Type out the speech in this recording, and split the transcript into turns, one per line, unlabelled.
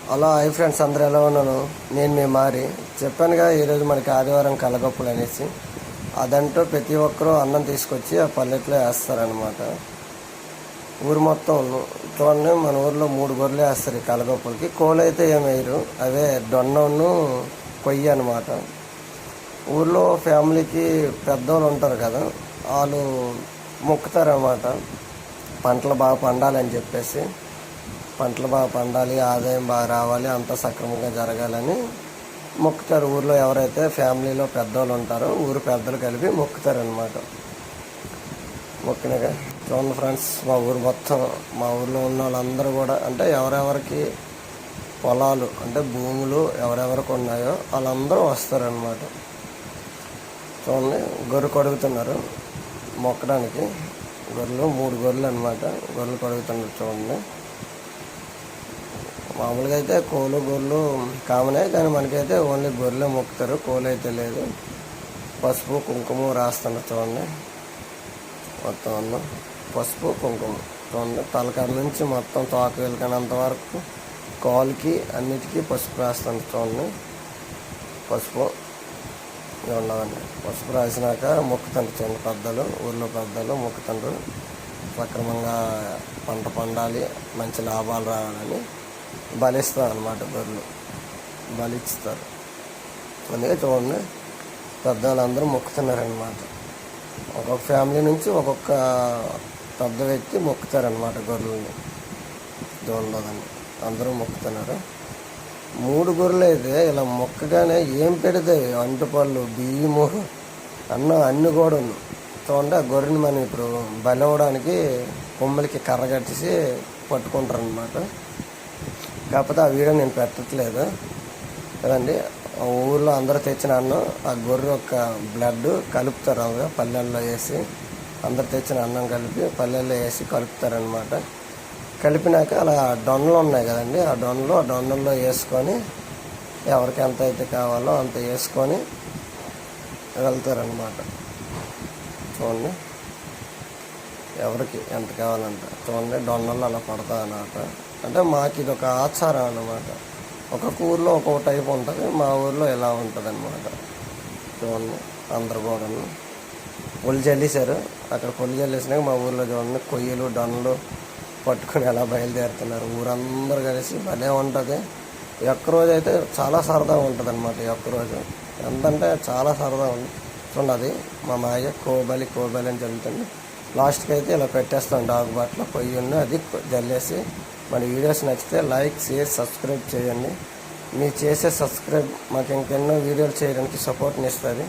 Hello hi friends, అందరూ ఎలా ఉన్నాను? నేను మీ మారి చెప్పానుగా, ఈరోజు మనకి ఆదివారం కలగప్పులు అనేసి. అదంటూ ప్రతి ఒక్కరూ అన్నం తీసుకొచ్చి ఆ పల్లెట్లో వేస్తారనమాట. ఊరు మొత్తం చూడండి, మన ఊర్లో 3 గొర్రెలు వేస్తారు ఈ కలగప్పులకి. కోళ్ళు అయితే ఏమి వేయరు, అవే డొన్నను కొయ్యి అనమాట. ఊర్లో ఫ్యామిలీకి పెద్దవాళ్ళు ఉంటారు కదా, వాళ్ళు మొక్కుతారనమాట. పంటలు బాగా పండాలని చెప్పేసి, పంటలు బాగా పండాలి, ఆదాయం బాగా రావాలి, అంతా సక్రమంగా జరగాలని మొక్కుతారు. ఊర్లో ఎవరైతే ఫ్యామిలీలో పెద్దవాళ్ళు ఉంటారో ఊరు పెద్దలు కలిపి మొక్కుతారనమాట. మొక్కినాక చూడండి ఫ్రెండ్స్, మా ఊరు మొత్తం, మా ఊర్లో ఉన్న వాళ్ళందరూ కూడా, అంటే ఎవరెవరికి పొలాలు అంటే భూములు ఎవరెవరికి ఉన్నాయో వాళ్ళందరూ వస్తారనమాట. చూడండి, గొర్రె కడుగుతున్నారు మొక్కడానికి. గొర్రెలు 3 గొర్రెలు అనమాట. గొర్రెలు కడుగుతున్నారు చూడండి. మామూలుగా అయితే కోళ్ళు గొర్రెలు కామనే, కానీ మనకైతే ఓన్లీ గొర్రెలే మొక్కుతారు, కోళ్ళు అయితే లేదు. పసుపు కుంకుమ రాస్తున్నారు చూడండి. మొత్తం అన్న పసుపు కుంకుమ చూడండి, తలకాడ నుంచి మొత్తం తోక వెలికినంత వరకు కాలుకి అన్నిటికీ పసుపు రాస్తున్నారు చూడండి. పసుపు ఉండదండి. పసుపు రాసినాక మొక్కుతండ్రు చూడండి పెద్దలు, ఊళ్ళో పెద్దలు మొక్కుతండ్రు. సక్రమంగా పంట పండాలి, మంచి లాభాలు రావాలని బలిస్తారు అన్నమాట. గొర్రెలు బలిస్తారు. అందుకే చూడండి, పెద్దవాళ్ళందరూ మొక్కుతున్నారనమాట. ఒక్కొక్క ఫ్యామిలీ నుంచి ఒక్కొక్క పెద్ద వ్యక్తి మొక్కుతారనమాట గొర్రెలని. చూడదని అందరూ మొక్కుతున్నారు. 3 గొర్రెలు అయితే ఇలా మొక్కగానే ఏం పెడతాయి, అంటుపళ్ళు, బియ్యము, అన్నం అన్ని కూడా చూడండి. ఆ గొర్రెని మనం ఇప్పుడు బలి అవ్వడానికి కొమ్మలకి కర్ర కట్టేసి పట్టుకుంటారనమాట. కాకపోతే ఆ వీడియో నేను పెట్టట్లేదు కదండి. ఊళ్ళో అందరూ తెచ్చిన అన్నం ఆ గొర్రె యొక్క బ్లడ్ కలుపుతారు, అలాగా పల్లెల్లో వేసి, అందరు తెచ్చిన అన్నం కలిపి పల్లెల్లో వేసి కలుపుతారనమాట. కలిపినాక అలా డొన్నలు ఉన్నాయి కదండి, ఆ డొన్నల్లో వేసుకొని ఎవరికి ఎంత అయితే కావాలో అంత వేసుకొని వెళ్తారనమాట. చూడండి, ఎవరికి ఎంత కావాలంట చూడండి, డొన్నల్లో అలా పడతా అన్నమాట. అంటే మాకు ఇది ఒక ఆచారం అన్నమాట. ఒక్కొక్క ఊర్లో ఒక్కొక్క టైప్ ఉంటుంది, మా ఊర్లో ఇలా ఉంటుంది అనమాట. చూడండి, అందరు కూడా పొలి చల్లేశారు. అక్కడ పొలి చల్లేసినాక మా ఊర్లో చూడండి కొయ్యలు డొన్నలు పట్టుకొని ఎలా బయలుదేరుతున్నారు. ఊరందరూ కలిసి భలే ఉంటుంది. ఈ ఒక్కరోజు అయితే చాలా సరదాగా ఉంటుంది అనమాట. ఈ ఒక్కరోజు ఎంతంటే చాలా సరదా ఉంది. చూడండి, అది మా మాయ కోబలి అని జరుగుతుంది. లాస్ట్కి అయితే ఇలా పెట్టేస్తాం డాగ్ బట్టలు పొయ్యి అది జల్లేసి. మన వీడియోస్ నచ్చితే లైక్, షేర్, సబ్స్క్రైబ్ చేయండి. మీరు చేసే సబ్స్క్రైబ్ మాకు ఇంకెన్నో వీడియోలు చేయడానికి సపోర్ట్ని ఇస్తుంది.